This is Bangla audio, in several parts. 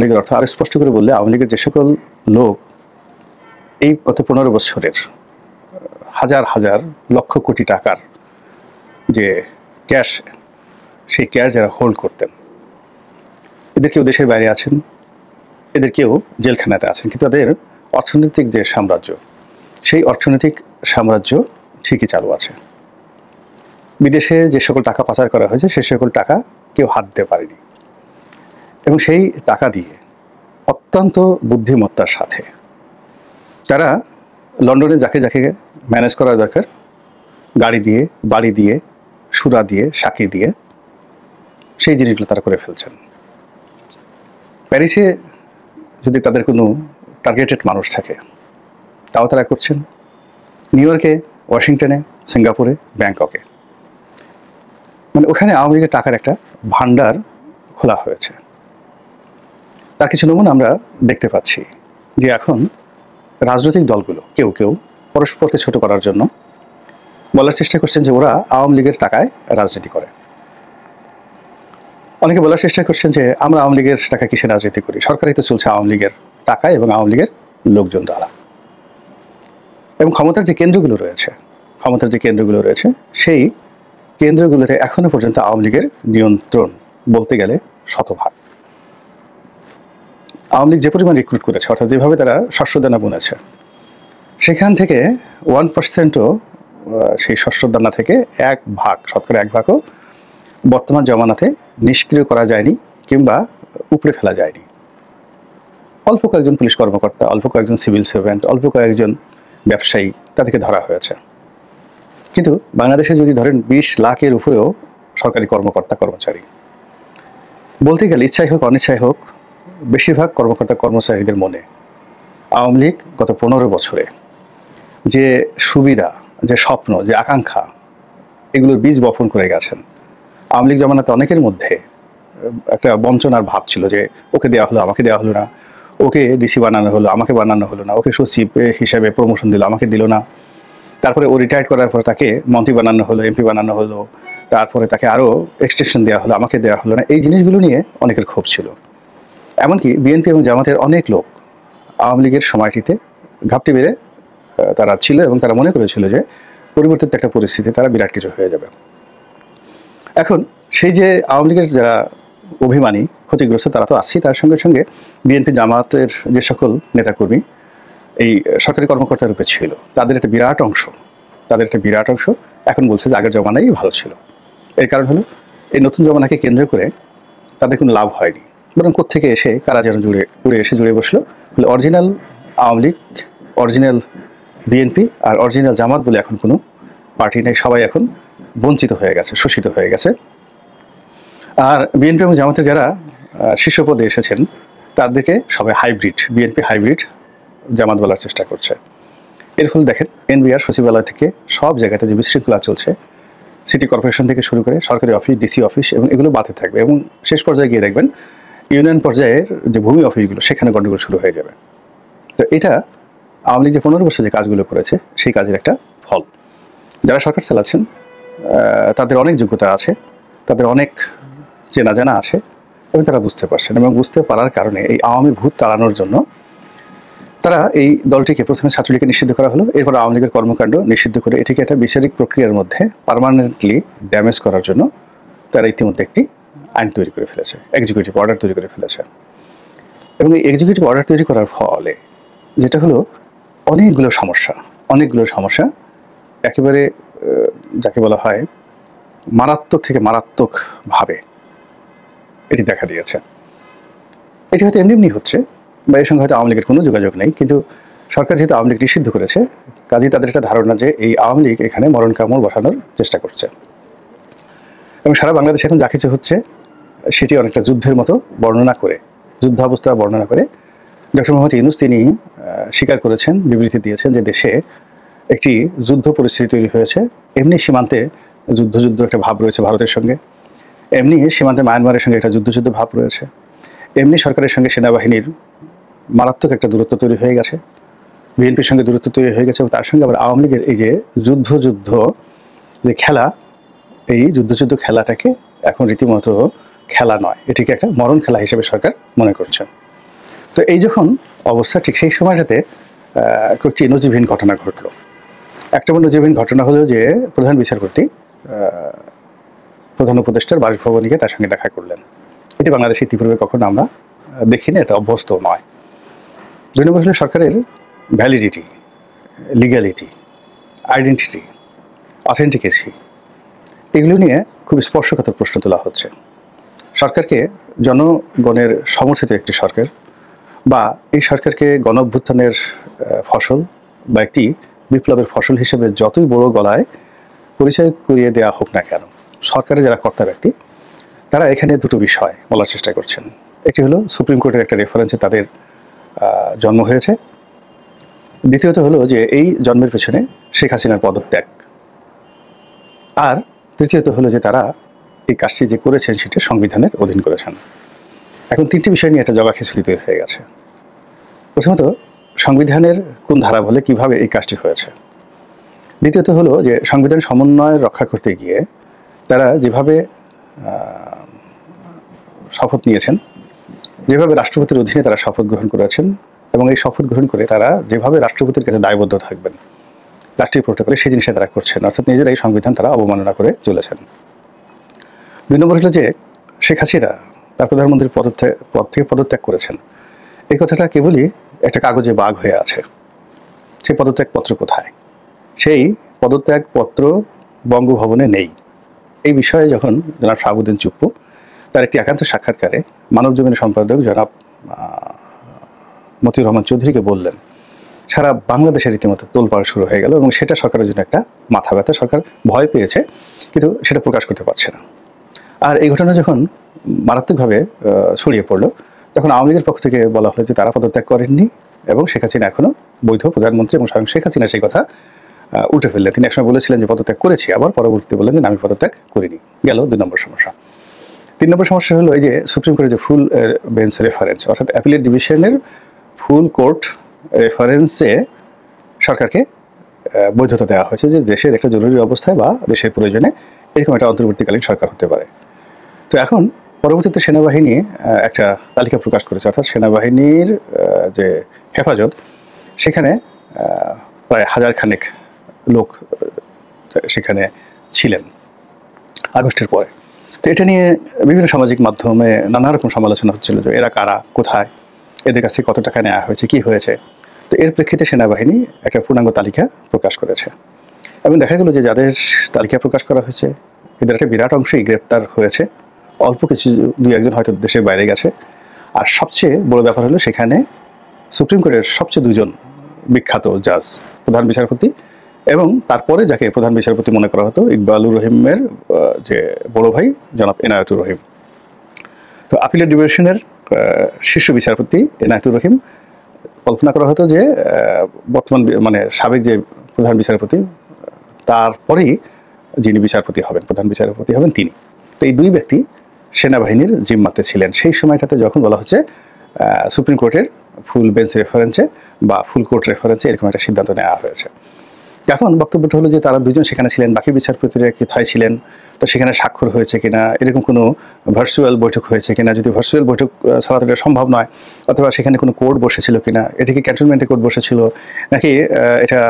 লীগের অর্থ আরো স্পষ্ট করে বললে আওয়ামী লীগের যে সকল লোক এই গত 15 বছরের হাজার হাজার লক্ষ কোটি টাকার যে ক্যাশ, সেই ক্যাশ যারা হোল্ড করতেন, এদের কেউ দেশের বাইরে আছেন, এদের কেউ জেলখানাতে আছেন, কিন্তু তাদের অর্থনৈতিক যে সাম্রাজ্য, সেই অর্থনৈতিক সাম্রাজ্য ঠিকই চালু আছে। বিদেশে যে সকল টাকা পাচার করা হয়েছে সে সকল টাকা কেউ হাত দিতে পারেনি, এবং সেই টাকা দিয়ে অত্যন্ত বুদ্ধিমত্তার সাথে তারা লন্ডনে যাকে যাকে ম্যানেজ করা দরকার গাড়ি দিয়ে, বাড়ি দিয়ে, সুরা দিয়ে, সাক্ষী দিয়ে সেই জিনিসগুলো তারা করে ফেলছেন। প্যারিসে যদি তাদের কোনো টার্গেটেড মানুষ থাকে তাও তারা করছেন, নিউ ইয়র্কে, ওয়াশিংটনে, সিঙ্গাপুরে, ব্যাংককে, মানে ওখানে আওয়ামী লীগের টাকার একটা ভান্ডার খোলা হয়েছে। তার কিছু নমুনা আমরা দেখতে পাচ্ছি যে এখন রাজনৈতিক দলগুলো কেউ কেউ পরস্পরকে ছোট করার জন্য বলার চেষ্টা করছেন যে ওরা আওয়ামী লীগের টাকায় রাজনীতি করে। অনেকে বলার চেষ্টা করছেন যে আমরা আওয়ামী লীগের টাকা কিসে রাজনীতি করি, সরকারই তো চলছে আওয়ামী লীগের টাকায় এবং আওয়ামী লীগের লোকজন দ্বারা। এবং ক্ষমতার যে কেন্দ্রগুলো রয়েছে সেই কেন্দ্রগুলোতে এখনো পর্যন্ত আওয়ামী লীগের নিয়ন্ত্রণ বলতে গেলে শতভাগ। আওয়ামী লীগ যে পরিমাণ রিক্রুট করেছে, অর্থাৎ যেভাবে তারা শস্যদানা বুনেছে, সেখান থেকে 1%ও সেই শস্যদানা থেকে শতকরা এক ভাগও বর্তমান জমানাতে নিষ্ক্রিয় করা যায়নি কিংবা উপড়ে ফেলা যায়নি। অল্প কয়েকজন পুলিশ কর্মকর্তা, অল্প কয়েকজন সিভিল সার্ভেন্ট, অল্প কয়েকজন ব্যবসায়ী, তাদেরকে ধরা হয়েছে। কিন্তু বাংলাদেশে যদি ধরেন 20 লাখের উপরেও সরকারি কর্মকর্তা কর্মচারী, বলতে গেলে ইচ্ছাই হোক অনিচ্ছাই হোক বেশিরভাগ কর্মকর্তা কর্মচারীদের মনে আওয়ামী লীগ গত 15 বছরে যে সুবিধা, যে স্বপ্ন, যে আকাঙ্ক্ষা, এগুলোর বীজ বপন করে গেছেন। আওয়ামী লীগ জমানাতে অনেকের মধ্যে একটা বঞ্চনার ভাব ছিল যে ওকে দেওয়া হলো, আমাকে দেওয়া হলো না, ওকে ডিসি বানানো হলো, আমাকে বানানো হলো না, ওকে সচিব হিসাবে প্রমোশন দিল, আমাকে দিল না, তারপরে ও রিটায়ার্ড করার পর তাকে মন্ত্রী বানানো হলো, এমপি বানানো হলো, তারপরে তাকে আরও এক্সটেনশন দেওয়া হলো, আমাকে দেওয়া হলো না। এই জিনিসগুলো নিয়ে অনেকের ক্ষোভ ছিল। এমনকি বিএনপি এবং জামাতের অনেক লোক আওয়ামী লীগের সময়টিতে ঘাপটি বেড়ে তারা ছিল এবং তারা মনে করেছিল যে পরিবর্তিত একটা পরিস্থিতি তারা বিরাট কিছু হয়ে যাবে। এখন সেই যে আওয়ামী লীগের যারা অভিমানী, ক্ষতিগ্রস্ত, তারা তো আছেই, তার সঙ্গে সঙ্গে বিএনপি জামাতের যে সকল নেতাকর্মী এই সরকারি কর্মকর্তা রূপে ছিল, তাদের একটা বিরাট অংশ এখন বলছে যে আগের জমানাই ভালো ছিল। এর কারণ হলো এই নতুন জমানাকে কেন্দ্র করে তাদের কোনো লাভ হয়নি, বরং কোত্থেকে এসে কারা যেন জুড়ে বসলো। Original Awami League, original BNP আর অরিজিনাল জামাত বলে এখন কোনো পার্টি নেই। সবাই এখন বঞ্চিত হয়ে গেছে, শোষিত হয়ে গেছে। আর বিএনপি এবং জামাতে যারা শীর্ষ পদে এসেছেন তাদেরকে সবাই হাইব্রিড, বিএনপি হাইব্রিড জামাত বলার চেষ্টা করছে। এর ফলে দেখেন এনবিআর সচিবালয় থেকে সব জায়গাতে যে বিশৃঙ্খলা চলছে, সিটি কর্পোরেশন থেকে শুরু করে সরকারি অফিস, ডিসি অফিস, এবং এগুলো বাড়তে থাকবে এবং শেষ পর্যায়ে গিয়ে দেখবেন ইউনিয়ন পর্যায়ের যে ভূমি অফিসগুলো, সেখানে গণ্ডগোল শুরু হয়ে যাবে। তো এটা আওয়ামী লীগ যে 15 বছর যে কাজগুলো করেছে সেই কাজের একটা ফল। যারা সরকার চালাচ্ছেন তাদের অনেক যোগ্যতা আছে, তাদের অনেক চেনা জানা আছে, এবং তারা বুঝতে পারছেন, এবং বুঝতে পারার কারণে এই আওয়ামী ভূত তাড়ানোর জন্য তারা এই দলটিকে প্রথমে ছাত্রলীগকে নিষিদ্ধ করা হলো, এরপর আওয়ামী লীগের কর্মকাণ্ড নিষিদ্ধ করে এটিকে একটা বিচারিক প্রক্রিয়ার মধ্যে পার্মানেন্টলি ড্যামেজ করার জন্য তারা ইতিমধ্যে একটি আইন তৈরি করে ফেলেছে, এক্সিকিউটিভ অর্ডার তৈরি করে ফেলেছে। এবং এই এক্সিকিউটিভ অর্ডার তৈরি করার ফলে যেটা হলো অনেকগুলো সমস্যা একেবারে যাকে বলা হয় মারাত্মক থেকে মারাত্মকভাবে এটি দেখা দিয়েছে। এটি হয়তো এমনি হচ্ছে, বা এর সঙ্গে হয়তো আওয়ামী লীগের কোনো যোগাযোগ নেই, কিন্তু সরকার যেহেতু আওয়ামী লীগ নিষিদ্ধ করেছে, কাজেই তাদের একটা ধারণা যে এই আওয়ামী লীগ এখানে মরণ কামড় বসানোর চেষ্টা করছে। এবং সারা বাংলাদেশে এখন যা কিছু হচ্ছে সেটি অনেকটা যুদ্ধের মতো যুদ্ধাবস্থা বর্ণনা করে ডক্টর মোহাম্মদ ইউনূস তিনি স্বীকার করেছেন, বিবৃতি দিয়েছেন যে দেশে একটি যুদ্ধ পরিস্থিতি তৈরি হয়েছে। এমনি সীমান্তে যুদ্ধ একটা ভাব রয়েছে ভারতের সঙ্গে, এমনি সীমান্তে মায়ানমারের সঙ্গে একটা যুদ্ধ ভাব রয়েছে, এমনি সরকারের সঙ্গে সেনাবাহিনীর মারাত্মক একটা দূরত্ব তৈরি হয়ে গেছে, বিএনপির সঙ্গে দূরত্ব তৈরি হয়ে গেছে, এবং তার সঙ্গে আবার আওয়ামী লীগের এই যে যুদ্ধ যে খেলা, এই যুদ্ধ খেলাটাকে এখন রীতিমতো খেলা নয়, এটিকে একটা মরণ খেলা হিসেবে সরকার মনে করছে। তো এই যখন অবস্থা, ঠিক সেই সময়টাতে কয়েকটি নজিরবিহীন ঘটনা ঘটলো। একটা নজিরবিহীন ঘটনা হলো যে প্রধান বিচারপতি প্রধান উপদেষ্টার বাসভবনে গিয়ে তার সঙ্গে দেখা করলেন। এটি বাংলাদেশে ইতিপূর্বে কখনো আমরা দেখিনি, এটা অভ্যস্ত নয়। 2 নম্বর হলো সরকারের ভ্যালিডিটি, লিগ্যালিটি, আইডেন্টিটি, অথেন্টিকেসি, এগুলো নিয়ে খুব স্পর্শকাতর প্রশ্ন তোলা হচ্ছে। সরকারকে জনগণের সমর্থিত একটি সরকার, বা এই সরকারকে গণ অভ্যুত্থানের ফসল বা একটি বিপ্লবের ফসল হিসেবে যতই বড় গলায় পরিচয় করিয়ে দেওয়া হোক না কেন, সরকারের যারা কর্তা ব্যক্তি তারা এখানে দুটো বিষয় বলার চেষ্টা করছেন। একটি হলো সুপ্রিম কোর্টের একটা রেফারেন্সে তাদের জন্ম হয়েছে, দ্বিতীয়ত হলো যে এই জন্মের পেছনে শেখ হাসিনার পদত্যাগ, আর তৃতীয়ত হলো যে তারা এই কাজটি যে করেছেন সেটা সংবিধানের অধীন করেছেন। এখন 3টি বিষয় নিয়ে একটা জগাখিচুড়ি তৈরি হয়ে গেছে। প্রথমত, সংবিধানের কোন ধারা বলে কিভাবে এই কাজটি হয়েছে। দ্বিতীয়ত হলো যে সংবিধান সমন্বয় রক্ষা করতে গিয়ে তারা যেভাবে শপথ নিয়েছেন, যেভাবে রাষ্ট্রপতির অধীনে তারা শপথ গ্রহণ করেছেন, এবং এই শপথ গ্রহণ করে তারা যেভাবে রাষ্ট্রপতির কাছে দায়বদ্ধ থাকবেন রাষ্ট্রীয় প্রোটোকলে, সেই জিনিসটা তারা করছেন, অর্থাৎ নিজেরাই সংবিধান তারা অবমাননা করে চলেছেন। 2 নম্বর হলো যে শেখ হাসিনা তার প্রধানমন্ত্রীর পদ থেকে পদত্যাগ করেছেন। এই কথাটা কেবলই একটা কাগজে বাগ হয়ে আছে। সেই পদত্যাগপত্র কোথায়? সেই পদত্যাগপত্র বঙ্গভবনে নেই। এই বিষয়ে যখন জনাব শাহাবুদ্দিন চুপ্পু তার একটি একান্ত সাক্ষাৎকারে মানবজমিনের সম্পাদক জনাব মতিউর রহমান চৌধুরীকে বললেন, সারা বাংলাদেশের রীতিমতো তোলপাড় শুরু হয়ে গেল, এবং সেটা সরকারের জন্য একটা মাথা ব্যথা। সরকার ভয় পেয়েছে, কিন্তু সেটা প্রকাশ করতে পারছে না। আর এই ঘটনা যখন মারাত্মকভাবে ছড়িয়ে পড়লো, তখন আওয়ামী লীগের পক্ষ থেকে বলা হলো যে তারা পদত্যাগ করেননি, এবং শেখ হাসিনা এখনও বৈধ প্রধানমন্ত্রী, এবং স্বয়ং শেখ হাসিনা সেই কথা উল্টে ফেললেন। তিনি একসময় বলেছিলেন যে পদত্যাগ করেছি, আবার পরবর্তীতে বললেন যে আমি পদত্যাগ করিনি। গেল 2 নম্বর সমস্যা। 3 নম্বর সমস্যা হলো এই যে সুপ্রিম কোর্টের যে ফুল বেঞ্চ রেফারেন্স, অর্থাৎ অ্যাপিলেট ডিভিশনের ফুল কোর্ট রেফারেন্সে সরকারকে বৈধতা দেওয়া হয়েছে যে দেশের একটা জরুরি অবস্থায় বা দেশের প্রয়োজনে এরকম একটা অন্তর্বর্তীকালীন সরকার হতে পারে। তো এখন পরবর্তীতে সেনাবাহিনী একটা তালিকা প্রকাশ করেছে, অর্থাৎ সেনাবাহিনীর যে হেফাজত, সেখানে প্রায় 1000 খানেক লোক সেখানে ছিলেন আগস্টের পরে। তো এটা নিয়ে বিভিন্ন সামাজিক মাধ্যমে নানা রকম সমালোচনা হচ্ছিল যে এরা কারা, কোথায়, এদের কাছে কত টাকা নেওয়া হয়েছে, কি হয়েছে। তো এর প্রেক্ষিতে সেনাবাহিনী একটা পূর্ণাঙ্গ তালিকা প্রকাশ করেছে, এবং দেখা গেল যে যাদের তালিকা প্রকাশ করা হয়েছে এদের একটা বিরাট অংশই গ্রেপ্তার হয়েছে, অল্প কিছু 2-1 জন হয়তো দেশের বাইরে গেছে। আর সবচেয়ে বড় ব্যাপার হলো সেখানে সুপ্রিম কোর্টের সবচেয়ে 2 জন বিখ্যাত জাজ, প্রধান বিচারপতি এবং তারপরে যাকে প্রধান বিচারপতি মনে করা হতো ইকবালুর রহিমের যে বড় ভাই জনাব এনায়েতুর রহিম। তো আপিলের ডিভিশনের শীর্ষ বিচারপতি এনায়েতুর রহিম, কল্পনা করা হতো যে বর্তমান মানে সাবেক যে প্রধান বিচারপতি তারপরেই যিনি বিচারপতি হবেন, প্রধান বিচারপতি হবেন তিনি। তো এই 2 ব্যক্তি সেনাবাহিনীর জিম্মাতে ছিলেন সেই সময়টাতে, যখন বলা হচ্ছে সুপ্রিম কোর্টের ফুল বেঞ্চ রেফারেন্সে বা ফুল কোর্ট রেফারেন্সে এরকম একটা সিদ্ধান্ত নেওয়া হয়েছে। এখন বক্তব্যটা হলো যে তারা 2 জন সেখানে ছিলেন, বাকি বিচারপতিরা কোথায় ছিলেন, তো সেখানে স্বাক্ষর হয়েছে কিনা, এরকম কোনো ভার্চুয়াল বৈঠক হয়েছে কিনা, যদি ভার্চুয়াল বৈঠক ছাড়া এটা সম্ভব নয়, অথবা সেখানে কোনো কোর্ট বসেছিল কিনা, এটা কি ক্যান্টনমেন্টে কোর্ট বসেছিল নাকি এটা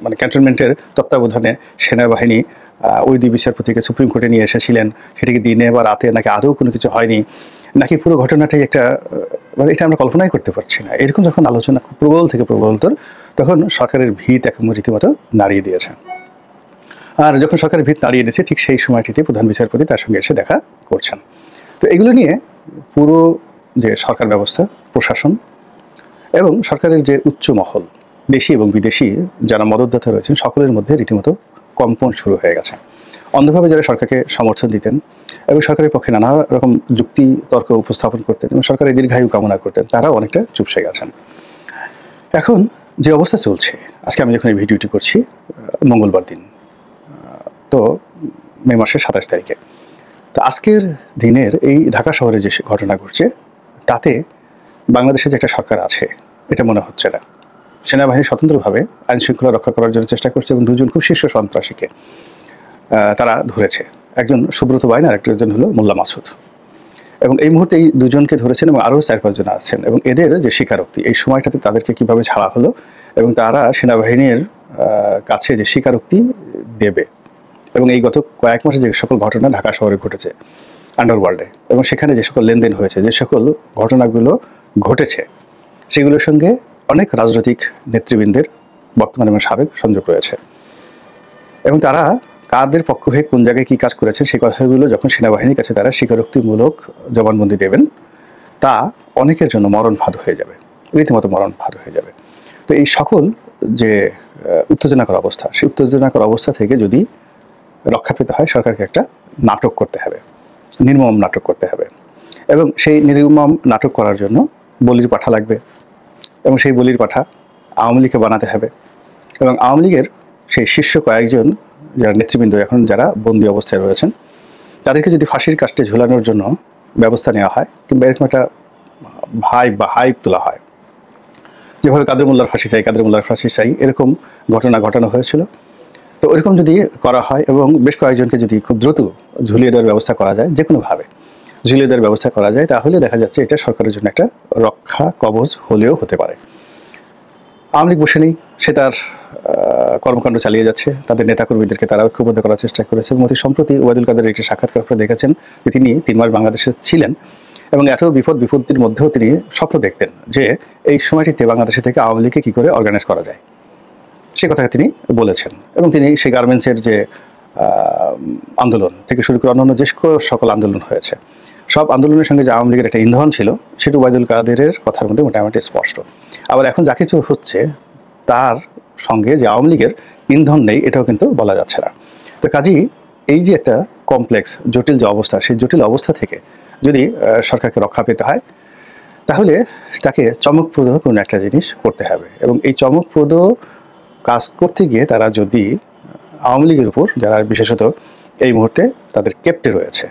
মানে ক্যান্টনমেন্টের তত্ত্বাবধানে সেনাবাহিনী ওই 2 বিচারপতিকে সুপ্রিম কোর্টে নিয়ে এসেছিলেন, সেটাকে দিনে বা রাতে নাকি আদৌ কোনো কিছু হয়নি, নাকি পুরো ঘটনাটাই একটা, মানে এটা আমরা কল্পনাই করতে পারছি না। এরকম যখন আলোচনা খুব প্রবল থেকে প্রবলতর, তখন সরকারের ভিত একদম রীতিমতো নাড়িয়ে দিয়েছে। আর যখন সরকারের ভিত নাড়িয়ে দিয়েছে, ঠিক সেই সময়টিতে প্রধান বিচারপতি তার সঙ্গে এসে দেখা করছেন। তো এগুলো নিয়ে পুরো যে সরকার ব্যবস্থা, প্রশাসন এবং সরকারের যে উচ্চ মহল, দেশি এবং বিদেশি যারা মদতদাতা রয়েছেন, সকলের মধ্যে রীতিমতো কম্পন শুরু হয়ে গেছে। অন্ধভাবে যারা সরকারকে সমর্থন দিতেন এবং সরকারের পক্ষে নানা রকম যুক্তি তর্ক উপস্থাপন করতেন এবং সরকারের দীর্ঘায়ু কামনা করতেন, তারাও অনেকটা চুপসে গেছেন। এখন যে অবস্থা চলছে, আজকে আমি যখন এই ভিডিওটি করছি মঙ্গলবার দিন, তো মে মাসের 27 তারিখে, তো আজকের দিনের এই ঢাকা শহরে যে ঘটনা ঘটছে, তাতে বাংলাদেশে যে একটা সরকার আছে এটা মনে হচ্ছে না। সেনাবাহিনী স্বতন্ত্রভাবে আইন শৃঙ্খলা রক্ষা করার জন্য চেষ্টা করছে, এবং 2 জন খুব শীর্ষ সন্ত্রাসীকে তারা ধরেছে। একজন সুব্রত বাইন আর একজন হলো মোল্লা মাসুদ। এবং এই মুহূর্তে এই দুজনকে ধরেছেন এবং আরও 4-5 জন আছেন, এবং এদের যে স্বীকারোক্তি এই সময়টাতে তাদেরকে কিভাবে ছাড়া হলো এবং তারা সেনাবাহিনীর কাছে যে স্বীকারোক্তি দেবে, এবং এই গত কয়েক মাসে যে সকল ঘটনা ঢাকা শহরে ঘটেছে আন্ডারওয়ার্ল্ডে, এবং সেখানে যে সকল লেনদেন হয়েছে, যে সকল ঘটনাগুলো ঘটেছে, সেগুলোর সঙ্গে অনেক রাজনৈতিক নেতৃবৃন্দের বর্তমান এবং সাবেক সংযোগ রয়েছে, এবং তারা কাদের পক্ষ হয়ে কোন জায়গায় কী কাজ করেছেন সেই কথাগুলো যখন সেনাবাহিনীর কাছে তারা স্বীকারোক্তিমূলক জবানবন্দি দেবেন, তা অনেকের জন্য মরণ ফাঁদ হয়ে যাবে, রীতিমতো মরণ ফাঁদ হয়ে যাবে। তো এই সকল যে উত্তেজনাকর অবস্থা, সেই উত্তেজনাকর অবস্থা থেকে যদি রক্ষা পেতে হয়, সরকারকে একটা নাটক করতে হবে, নির্মম নাটক করতে হবে, এবং সেই নির্মম নাটক করার জন্য বলির পাঠা লাগবে, এবং সেই বলির পাঠা আওয়ামী লীগকে বানাতে হবে, এবং আওয়ামী লীগের সেই শীর্ষ কয়েকজন যারা নেতৃবৃন্দ এখন যারা বন্দী অবস্থায় রয়েছেন, তাদেরকে যদি ফাঁসির কাস্টে ঝুলানোর জন্য ব্যবস্থা নেওয়া হয়, কিংবা এরকম একটা হাইপ তোলা হয়, যেভাবে কাদের মোল্লার ফাঁসি চাই, কাদের মোল্লার ফাঁসি চাই, এরকম ঘটনা ঘটানো হয়েছিল। তো এরকম যদি করা হয় এবং বেশ কয়েকজনকে যদি খুব দ্রুত ঝুলিয়ে দেওয়ার ব্যবস্থা করা যায়, যে কোনোভাবে ঝুলিয়ে দেওয়ার ব্যবস্থা করা যায়, তাহলে দেখা যাচ্ছে এটা সরকারের জন্য একটা রক্ষা কবচ হলেও হতে পারে। আওয়ামী লীগ বসে নেই, সে তার কর্মকাণ্ড চালিয়ে যাচ্ছে, তাদের নেতাকর্মীদেরকে তারা ঐক্যবদ্ধ করার চেষ্টা করেছে। এবং অতি সম্প্রতি ওবায়দুল কাদেরের একটি সাক্ষাৎকার করে দেখেছেন যে তিনি 3 মাস বাংলাদেশে ছিলেন এবং এত বিপত্তির মধ্যেও তিনি স্বপ্ন দেখতেন যে এই সময়টিতে বাংলাদেশে থেকে আওয়ামী লীগকে কী করে অর্গানাইজ করা যায়, সে কথা তিনি বলেছেন। এবং তিনি সেই গার্মেন্টসের যে আন্দোলন থেকে শুরু করে অন্যান্য যে সকল আন্দোলন হয়েছে, সব আন্দোলনের সঙ্গে যে আওয়ামী লীগের একটা ইন্ধন ছিল, সেটা ওবায়দুল কাদেরের কথার মধ্যে মোটামুটি স্পষ্ট। আবার এখন যা কিছু হচ্ছে তার সঙ্গে যে আওয়ামী লীগের ইন্ধন নেই, এটাও কিন্তু বলা যাচ্ছে না। তো কাজেই এই যে একটা কমপ্লেক্স জটিল যে অবস্থা, সেই জটিল অবস্থা থেকে যদি সরকারকে রক্ষা পেতে হয়, তাহলে তাকে চমকপ্রদ কোনো একটা জিনিস করতে হবে। এবং এই চমকপ্রদ কাজ করতে গিয়ে তারা যদি আওয়ামী লীগের উপর, যারা বিশেষত এই মুহূর্তে তাদের কেপ্টে রয়েছে,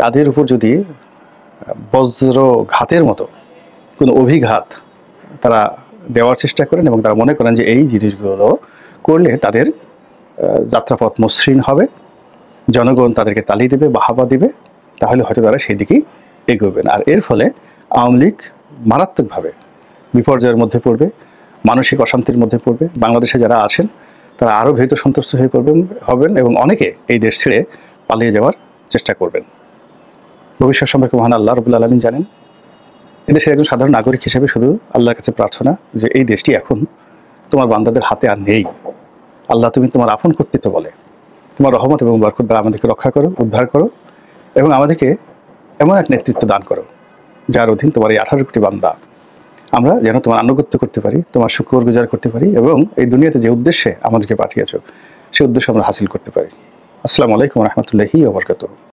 তাদের উপর যদি বজ্রঘাতের মতো কোনো অভিঘাত তারা দেওয়ার চেষ্টা করেন এবং তারা মনে করেন যে এই জিনিসগুলো করলে তাদের যাত্রাপথ মসৃণ হবে, জনগণ তাদেরকে তালি দেবে, বাহাবা দেবে, তাহলে হয়তো তারা সেই দিকেই এগোবেন। আর এর ফলে আওয়ামী লীগ মারাত্মকভাবে বিপর্যয়ের মধ্যে পড়বে, মানসিক অশান্তির মধ্যে পড়বে। বাংলাদেশে যারা আছেন তারা আরও ভীত সন্ত্রস্ত হয়ে হবেন এবং অনেকে এই দেশ ছেড়ে পালিয়ে যাওয়ার চেষ্টা করবেন। ভবিষ্যৎ সম্পর্কে মহান আল্লাহ রাব্বুল আলামিন জানেন। এদেশের একজন সাধারণ নাগরিক হিসেবে শুধু আল্লাহর কাছে প্রার্থনা যে এই দেশটি এখন তোমার বান্দাদের হাতে আর নেই। আল্লাহ, তুমি তোমার আপন কর্তৃত্ব বলে তোমার রহমত এবং বরকত দ্বারা আমাদেরকে রক্ষা করো, উদ্ধার করো, এবং আমাদেরকে এমন এক নেতৃত্ব দান করো যার অধীন তোমার এই 18 কোটি বান্দা আমরা যেন তোমার আনুগত্য করতে পারি, তোমার শুকর গুজার করতে পারি, এবং এই দুনিয়াতে যে উদ্দেশ্যে আমাদেরকে পাঠিয়েছো সেই উদ্দেশ্য আমরা হাসিল করতে পারি। আসসালামু আলাইকুম ওয়া রাহমাতুল্লাহি ওয়া বারাকাতুহু।